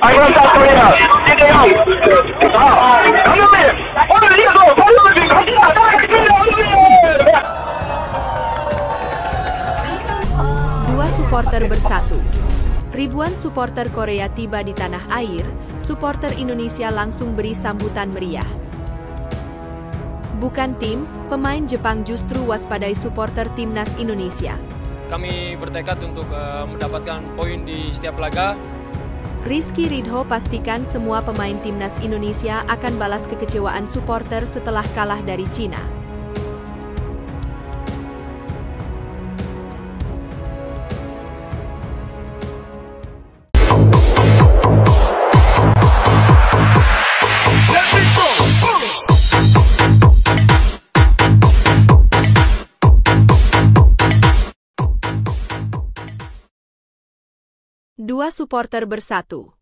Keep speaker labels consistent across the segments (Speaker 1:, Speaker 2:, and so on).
Speaker 1: against South Korea. Kim Tae-yong. 자, 감독님, 오늘 리그도 선수들 지금 같이 나가겠습니다, 감독님.
Speaker 2: Dua supporter bersatu. Ribuan supporter Korea tiba di tanah air, supporter Indonesia langsung beri sambutan meriah. Bukan tim, pemain Jepang justru waspadai supporter timnas Indonesia.
Speaker 3: Kami bertekad untuk mendapatkan poin di setiap laga.
Speaker 2: Rizky Ridho pastikan semua pemain timnas Indonesia akan balas kekecewaan supporter setelah kalah dari Cina. Dua supporter bersatu.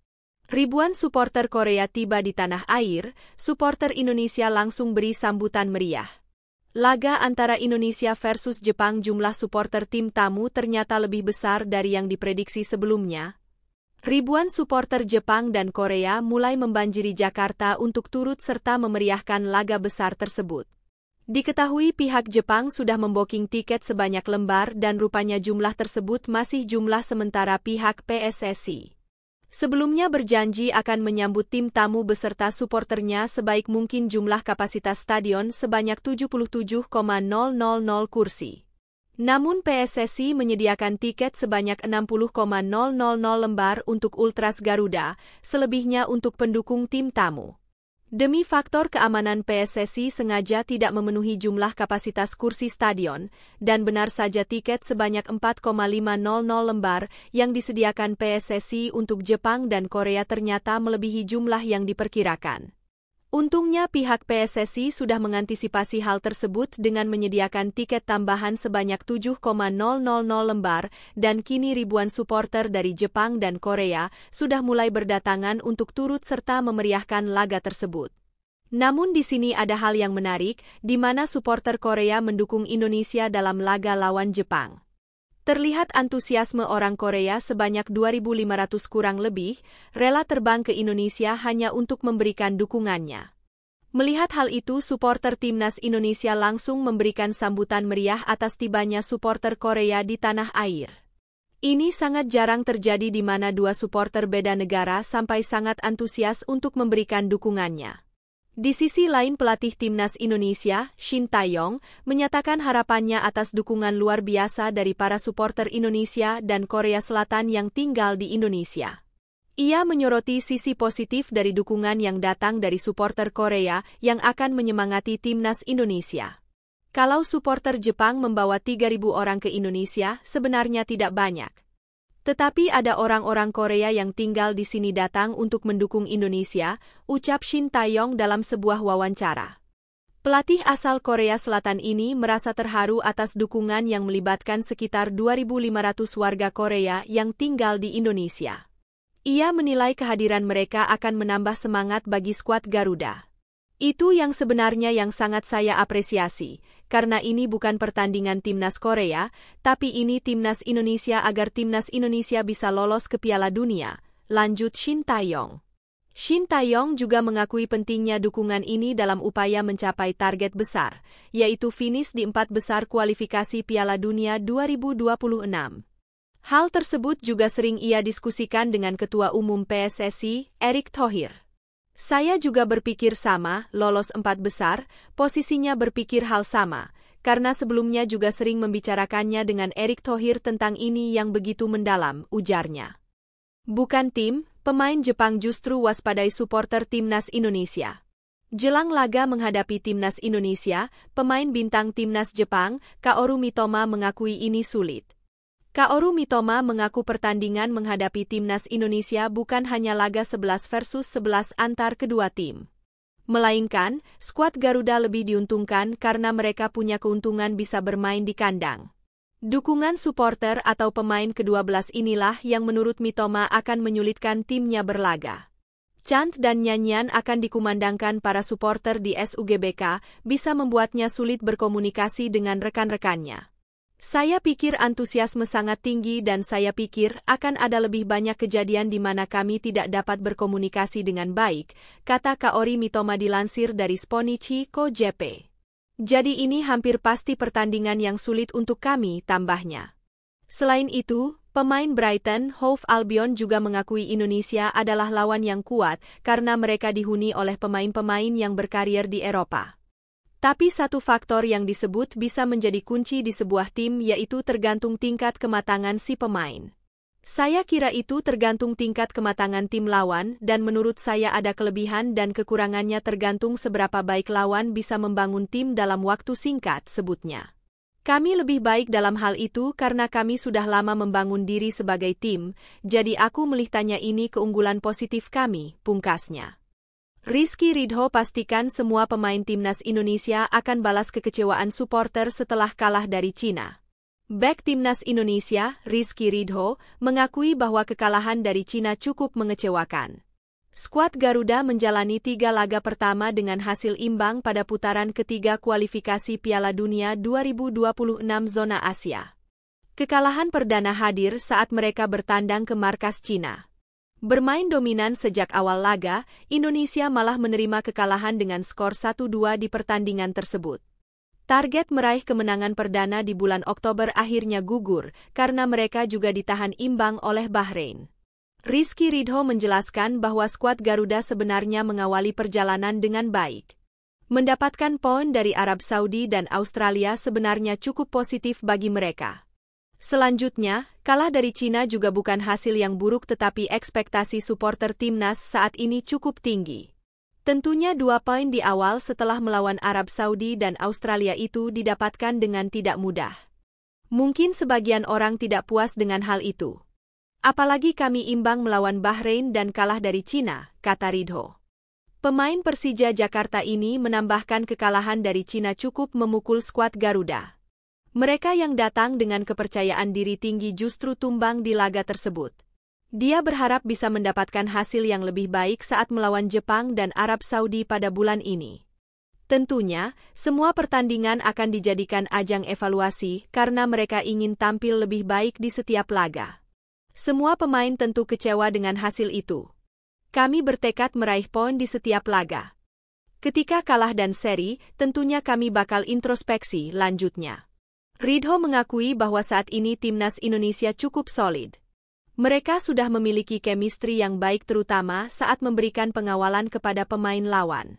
Speaker 2: Ribuan supporter Korea tiba di tanah air, supporter Indonesia langsung beri sambutan meriah. Laga antara Indonesia versus Jepang, jumlah supporter tim tamu ternyata lebih besar dari yang diprediksi sebelumnya. Ribuan supporter Jepang dan Korea mulai membanjiri Jakarta untuk turut serta memeriahkan laga besar tersebut. Diketahui pihak Jepang sudah memboking tiket sebanyak lembar dan rupanya jumlah tersebut masih jumlah sementara pihak PSSI. Sebelumnya berjanji akan menyambut tim tamu beserta suporternya sebaik mungkin, jumlah kapasitas stadion sebanyak 77,000 kursi. Namun PSSI menyediakan tiket sebanyak 60,000 lembar untuk Ultras Garuda, selebihnya untuk pendukung tim tamu. Demi faktor keamanan, PSSI sengaja tidak memenuhi jumlah kapasitas kursi stadion, dan benar saja tiket sebanyak 4,500 lembar yang disediakan PSSI untuk Jepang dan Korea ternyata melebihi jumlah yang diperkirakan. Untungnya pihak PSSI sudah mengantisipasi hal tersebut dengan menyediakan tiket tambahan sebanyak 7,000 lembar, dan kini ribuan supporter dari Jepang dan Korea sudah mulai berdatangan untuk turut serta memeriahkan laga tersebut. Namun di sini ada hal yang menarik, di mana supporter Korea mendukung Indonesia dalam laga lawan Jepang. Terlihat antusiasme orang Korea sebanyak 2.500 kurang lebih, rela terbang ke Indonesia hanya untuk memberikan dukungannya. Melihat hal itu, supporter timnas Indonesia langsung memberikan sambutan meriah atas tibanya supporter Korea di tanah air. Ini sangat jarang terjadi di mana dua supporter beda negara sampai sangat antusias untuk memberikan dukungannya. Di sisi lain, pelatih timnas Indonesia, Shin Tae-yong, menyatakan harapannya atas dukungan luar biasa dari para supporter Indonesia dan Korea Selatan yang tinggal di Indonesia. Ia menyoroti sisi positif dari dukungan yang datang dari supporter Korea yang akan menyemangati timnas Indonesia. Kalau supporter Jepang membawa 3.000 orang ke Indonesia, sebenarnya tidak banyak. Tetapi ada orang-orang Korea yang tinggal di sini datang untuk mendukung Indonesia, ucap Shin Tae-yong dalam sebuah wawancara. Pelatih asal Korea Selatan ini merasa terharu atas dukungan yang melibatkan sekitar 2.500 warga Korea yang tinggal di Indonesia. Ia menilai kehadiran mereka akan menambah semangat bagi skuad Garuda. Itu yang sebenarnya yang sangat saya apresiasi, karena ini bukan pertandingan timnas Korea, tapi ini timnas Indonesia agar timnas Indonesia bisa lolos ke Piala Dunia, lanjut Shin Tae-yong. Shin Tae-yong juga mengakui pentingnya dukungan ini dalam upaya mencapai target besar, yaitu finish di 4 besar kualifikasi Piala Dunia 2026. Hal tersebut juga sering ia diskusikan dengan Ketua Umum PSSI, Erick Thohir. Saya juga berpikir sama, lolos 4 besar, posisinya berpikir hal sama, karena sebelumnya juga sering membicarakannya dengan Erick Thohir tentang ini yang begitu mendalam, ujarnya. Bukan tim, pemain Jepang justru waspadai supporter timnas Indonesia. Jelang laga menghadapi timnas Indonesia, pemain bintang timnas Jepang, Kaoru Mitoma mengakui ini sulit. Kaoru Mitoma mengaku pertandingan menghadapi timnas Indonesia bukan hanya laga 11 versus 11 antar kedua tim. Melainkan, skuad Garuda lebih diuntungkan karena mereka punya keuntungan bisa bermain di kandang. Dukungan supporter atau pemain ke-12 inilah yang menurut Mitoma akan menyulitkan timnya berlaga. Chant dan nyanyian akan dikumandangkan para supporter di SUGBK bisa membuatnya sulit berkomunikasi dengan rekan-rekannya. Saya pikir antusiasme sangat tinggi dan saya pikir akan ada lebih banyak kejadian di mana kami tidak dapat berkomunikasi dengan baik, kata Kaori Mitoma dilansir dari Sponichi Ko.jp. Jadi ini hampir pasti pertandingan yang sulit untuk kami, tambahnya. Selain itu, pemain Brighton Hove Albion juga mengakui Indonesia adalah lawan yang kuat karena mereka dihuni oleh pemain-pemain yang berkarier di Eropa. Tapi satu faktor yang disebut bisa menjadi kunci di sebuah tim yaitu tergantung tingkat kematangan si pemain. Saya kira itu tergantung tingkat kematangan tim lawan dan menurut saya ada kelebihan dan kekurangannya tergantung seberapa baik lawan bisa membangun tim dalam waktu singkat, sebutnya. Kami lebih baik dalam hal itu karena kami sudah lama membangun diri sebagai tim, jadi aku melihatnya ini keunggulan positif kami, pungkasnya. Rizky Ridho pastikan semua pemain timnas Indonesia akan balas kekecewaan supporter setelah kalah dari Cina. Bek timnas Indonesia, Rizky Ridho, mengakui bahwa kekalahan dari Cina cukup mengecewakan. Skuad Garuda menjalani 3 laga pertama dengan hasil imbang pada putaran ketiga kualifikasi Piala Dunia 2026 zona Asia. Kekalahan perdana hadir saat mereka bertandang ke markas Cina. Bermain dominan sejak awal laga, Indonesia malah menerima kekalahan dengan skor 1-2 di pertandingan tersebut. Target meraih kemenangan perdana di bulan Oktober akhirnya gugur karena mereka juga ditahan imbang oleh Bahrain. Rizky Ridho menjelaskan bahwa skuad Garuda sebenarnya mengawali perjalanan dengan baik. Mendapatkan poin dari Arab Saudi dan Australia sebenarnya cukup positif bagi mereka. Selanjutnya, kalah dari Cina juga bukan hasil yang buruk tetapi ekspektasi supporter timnas saat ini cukup tinggi. Tentunya 2 poin di awal setelah melawan Arab Saudi dan Australia itu didapatkan dengan tidak mudah. Mungkin sebagian orang tidak puas dengan hal itu. Apalagi kami imbang melawan Bahrain dan kalah dari Cina, kata Ridho. Pemain Persija Jakarta ini menambahkan kekalahan dari Cina cukup memukul skuad Garuda. Mereka yang datang dengan kepercayaan diri tinggi justru tumbang di laga tersebut. Dia berharap bisa mendapatkan hasil yang lebih baik saat melawan Jepang dan Arab Saudi pada bulan ini. Tentunya, semua pertandingan akan dijadikan ajang evaluasi karena mereka ingin tampil lebih baik di setiap laga. Semua pemain tentu kecewa dengan hasil itu. Kami bertekad meraih poin di setiap laga. Ketika kalah dan seri, tentunya kami bakal introspeksi, lanjutnya. Ridho mengakui bahwa saat ini timnas Indonesia cukup solid. Mereka sudah memiliki chemistry yang baik terutama saat memberikan pengawalan kepada pemain lawan.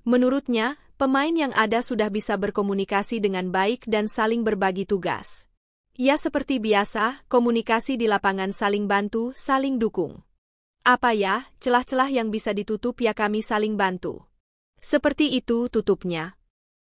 Speaker 2: Menurutnya, pemain yang ada sudah bisa berkomunikasi dengan baik dan saling berbagi tugas. Ya seperti biasa, komunikasi di lapangan saling bantu, saling dukung. Apa ya, celah-celah yang bisa ditutup ya kami saling bantu. Seperti itu tutupnya.